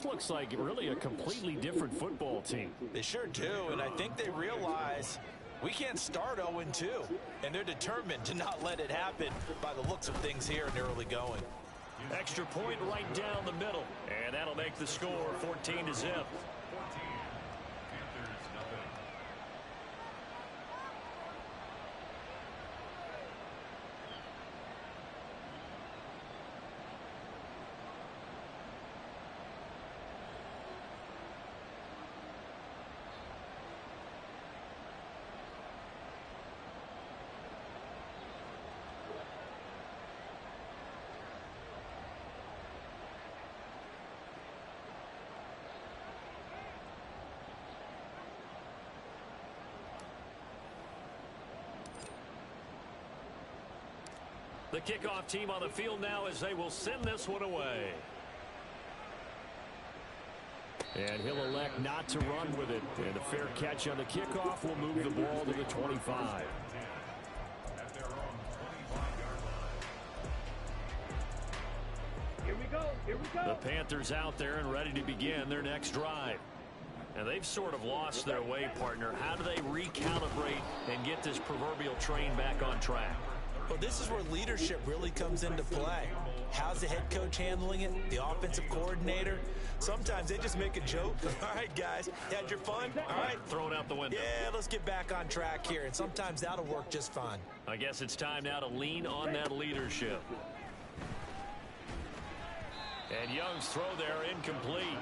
Looks like really a completely different football team. They sure do, and I think they realize we can't start 0-2, and they're determined to not let it happen by the looks of things here in the early going. Extra point right down the middle, and that'll make the score 14-0. The kickoff team on the field now as they will send this one away. And he'll elect not to run with it. And a fair catch on the kickoff will move the ball to the 25. Here we go. Here we go. The Panthers out there and ready to begin their next drive. And they've sort of lost their way, partner. How do they recalibrate and get this proverbial train back on track? Well, this is where leadership really comes into play. How's the head coach handling it? The offensive coordinator? Sometimes they just make a joke. All right, guys, you had your fun? All right. Throw it out the window. Yeah, let's get back on track here. And sometimes that'll work just fine. I guess it's time now to lean on that leadership. And Young's throw there incomplete.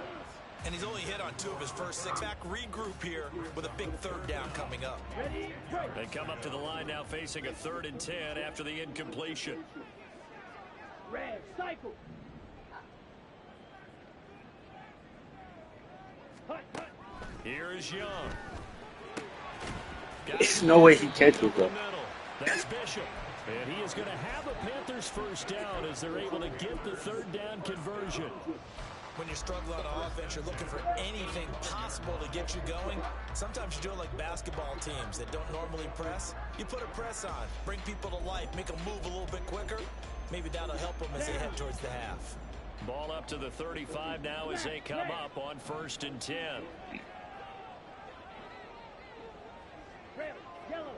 And he's only hit on 2 of his first 6. Back regroup here with a big third down coming up. They come up to the line now facing a 3rd and 10 after the incompletion. Red cycle. Here is Young. There's no way he catches them. That's Bishop. And he is going to have a Panthers first down as they're able to get the 3rd down conversion. When you're struggling on offense, you're looking for anything possible to get you going. Sometimes you do it like basketball teams that don't normally press. You put a press on, bring people to life, make them move a little bit quicker. Maybe that'll help them as they head towards the half. Ball up to the 35 now as they come up on 1st and 10. Red, yellow.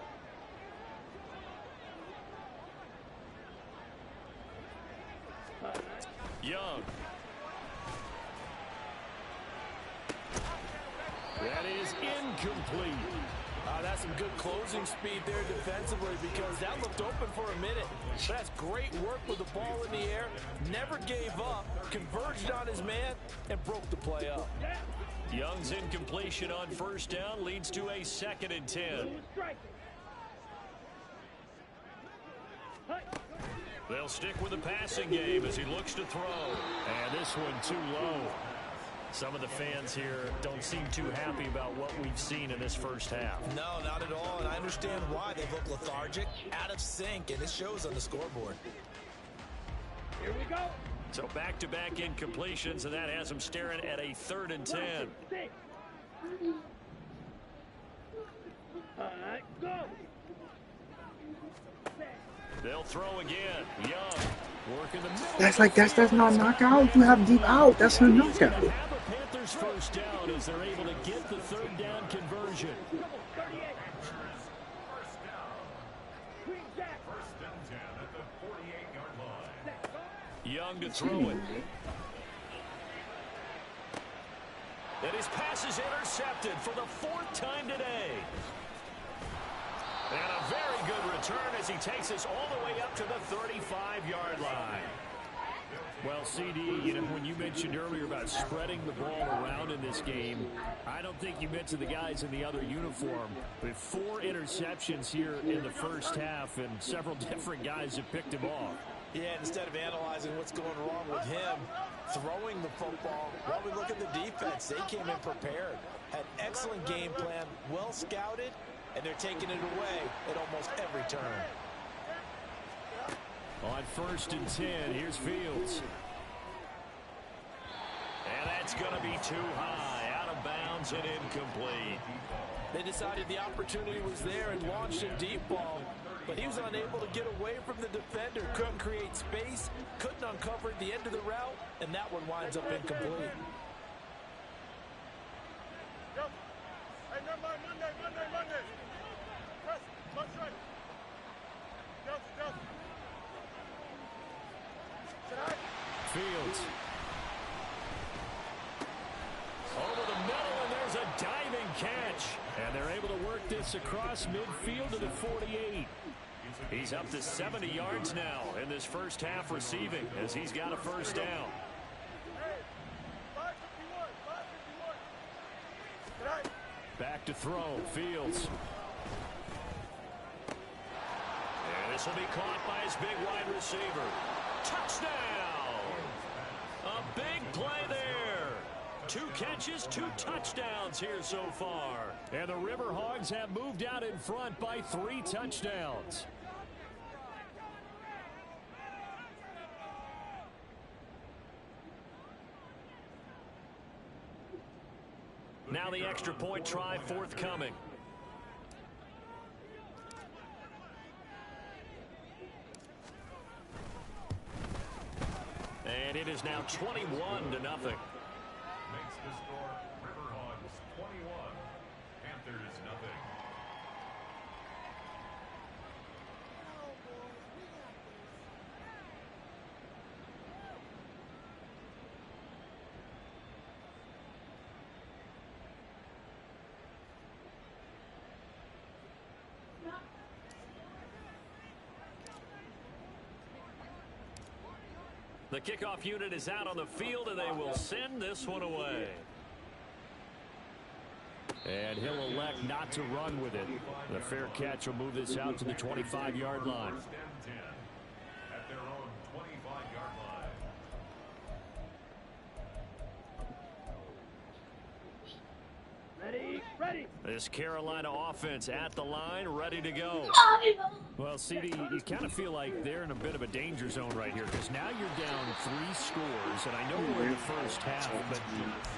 Young. That is incomplete. That's some good closing speed there defensively because that looked open for a minute. That's great work with the ball in the air. Never gave up, converged on his man, and broke the play up. Young's incompletion on 1st down leads to a 2nd and 10. They'll stick with the passing game as he looks to throw. And this one too low. Some of the fans here don't seem too happy about what we've seen in this first half. No, not at all, and I understand why. They look lethargic, out of sync, and it shows on the scoreboard. Here we go. So back-to-back incompletions, and that has them staring at a 3rd and 10. All right, go. They'll throw again. Young working the middle. That's not a knockout. You have deep out. That's a knockout. Have a Panthers first down as they're able to get the 3rd down conversion. Young to throw it. And his pass is intercepted for the 4th time today. And a very good return as he takes us all the way up to the 35-yard line. Well, CD, you know, when you mentioned earlier about spreading the ball around in this game, I don't think you mentioned the guys in the other uniform. But 4 interceptions here in the first half, and several different guys have picked him off. Yeah, instead of analyzing what's going wrong with him, throwing the football, while we look at the defense, they came in prepared, had excellent game plan, well scouted, and they're taking it away at almost every turn. On 1st and 10, here's Fields. And that's going to be too high, out of bounds and incomplete. They decided the opportunity was there and launched a deep ball, but he was unable to get away from the defender, couldn't create space, couldn't uncover the end of the route, and that one winds up incomplete. Fields. Over the middle, and there's a diving catch. And they're able to work this across midfield to the 48. He's up to 70 yards now in this first half receiving as he's got a first down. Back to throw, Fields. And this will be caught by his big wide receiver. Touchdown! A big play there. 2 catches, 2 touchdowns here so far. And the Riverhogs have moved out in front by 3 touchdowns. Now the extra point try forthcoming. And it is now 21-0. Makes the score Riverhogs 21, Panthers nothing. The kickoff unit is out on the field, and they will send this one away. And he'll elect not to run with it. The fair catch will move this out to the 25-yard line. First and 10 at their own 25-yard line. Ready, ready. This Carolina offense at the line, ready to go. Well, CD, you kind of feel like they're in a bit of a danger zone right here because now you're down 3 scores, and I know we're in the first half, but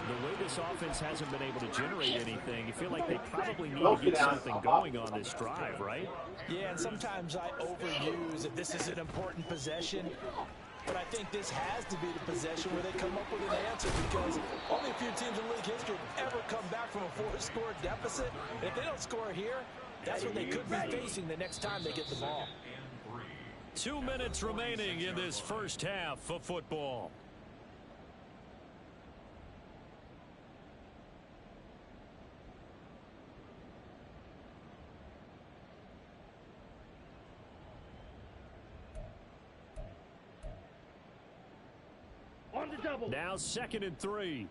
the way this offense hasn't been able to generate anything, you feel like they probably need to get something going on this drive, right? Yeah, and sometimes I overuse that this is an important possession. But I think this has to be the possession where they come up with an answer because only a few teams in league history have ever come back from a 4-score deficit. And if they don't score here, that's what they could be facing the next time they get the ball. 2 minutes remaining in this first half of football. On the double. Now 2nd and 3.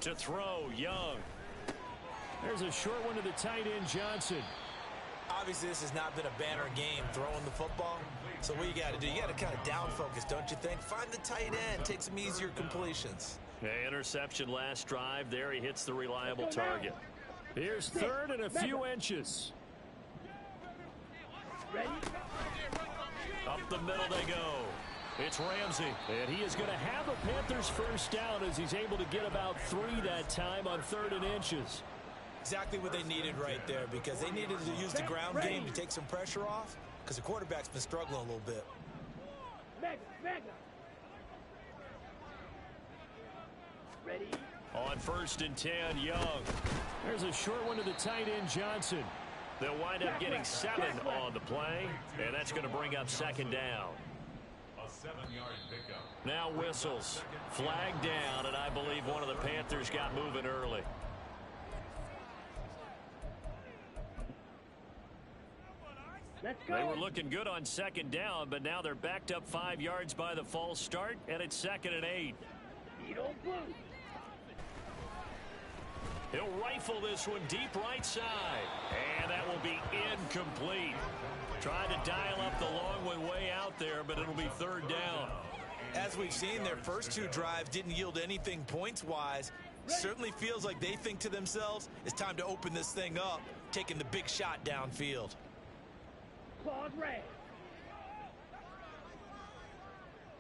To throw, Young. There's a short one to the tight end, Johnson. Obviously, this has not been a banner game throwing the football. So what you got to do, you got to kind of down focus, don't you think? Find the tight end, take some easier completions. Okay, interception last drive. There he hits the reliable target. Here's 3rd and a few inches. Ready? Up the middle they go. It's Ramsey, and he is going to have the Panthers first down as he's able to get about 3 that time on 3rd and inches. Exactly what they needed right there because they needed to use the ground game to take some pressure off because the quarterback's been struggling a little bit. Magna. Ready? On 1st and 10, Young. There's a short one to the tight end, Johnson. They'll wind up getting 7 on the play, and that's going to bring up 2nd down. A 7-yard pickup. Now whistles. Flag down, and I believe one of the Panthers got moving early. Let's go. They were looking good on 2nd down, but now they're backed up 5 yards by the false start, and it's 2nd and 8. Eat on blue. He'll rifle this one deep right side. And that will be incomplete. Trying to dial up the long one way out there, but it'll be 3rd down. As we've seen, their first 2 drives didn't yield anything points-wise. Certainly feels like they think to themselves, it's time to open this thing up, taking the big shot downfield. Claws red.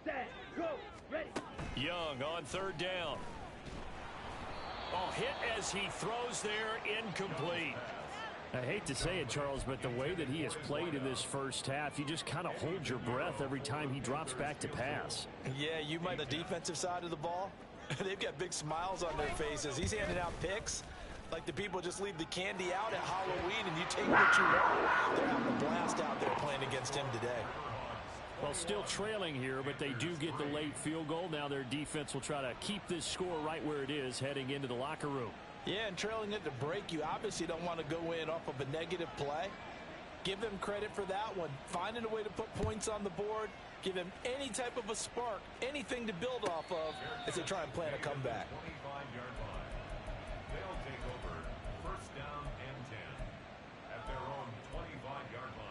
Set. Go. Ready. Young on 3rd down. Oh, hit as he throws there, incomplete. I hate to say it, Charles, but the way that he has played in this first half, you just kind of hold your breath every time he drops back to pass. Yeah, you might the defensive side of the ball. They've got big smiles on their faces. He's handing out picks like the people just leave the candy out at Halloween and you take what you want. They're having a blast out there playing against him today. Well, still trailing here, but they do get the late field goal. Now their defense will try to keep this score right where it is heading into the locker room. Yeah, and trailing it to break, you obviously don't want to go in off of a negative play. Give them credit for that one. Finding a way to put points on the board. Give them any type of a spark, anything to build off of as they try and plan a comeback. 25-yard line. They'll take over first down and 10 at their own 25-yard line.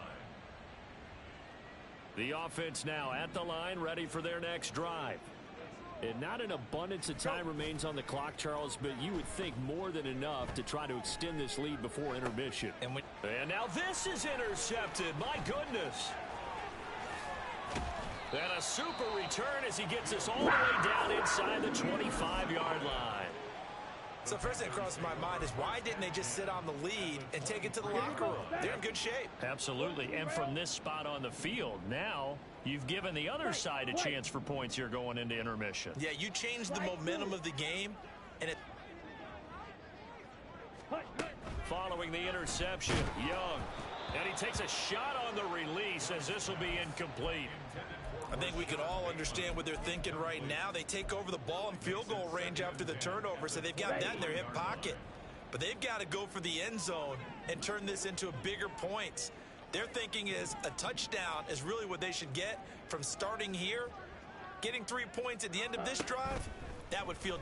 The offense now at the line, ready for their next drive. And not an abundance of time remains on the clock, Charles, but you would think more than enough to try to extend this lead before intermission. And now this is intercepted. My goodness. And a super return as he gets us all the way down inside the 25-yard line. So first thing that crosses my mind is why didn't they just sit on the lead and take it to the locker room? They're in good shape. Absolutely. And from this spot on the field, now you've given the other side a chance for points here going into intermission. Yeah, you changed the momentum of the game, and it. Following the interception, Young. And he takes a shot on the release as this will be incomplete. I think we can all understand what they're thinking right now. They take over the ball in field goal range after the turnover, so they've got that in their hip pocket. But they've got to go for the end zone and turn this into a bigger points. Their thinking is a touchdown is really what they should get from starting here. Getting 3 points at the end of this drive, that would feel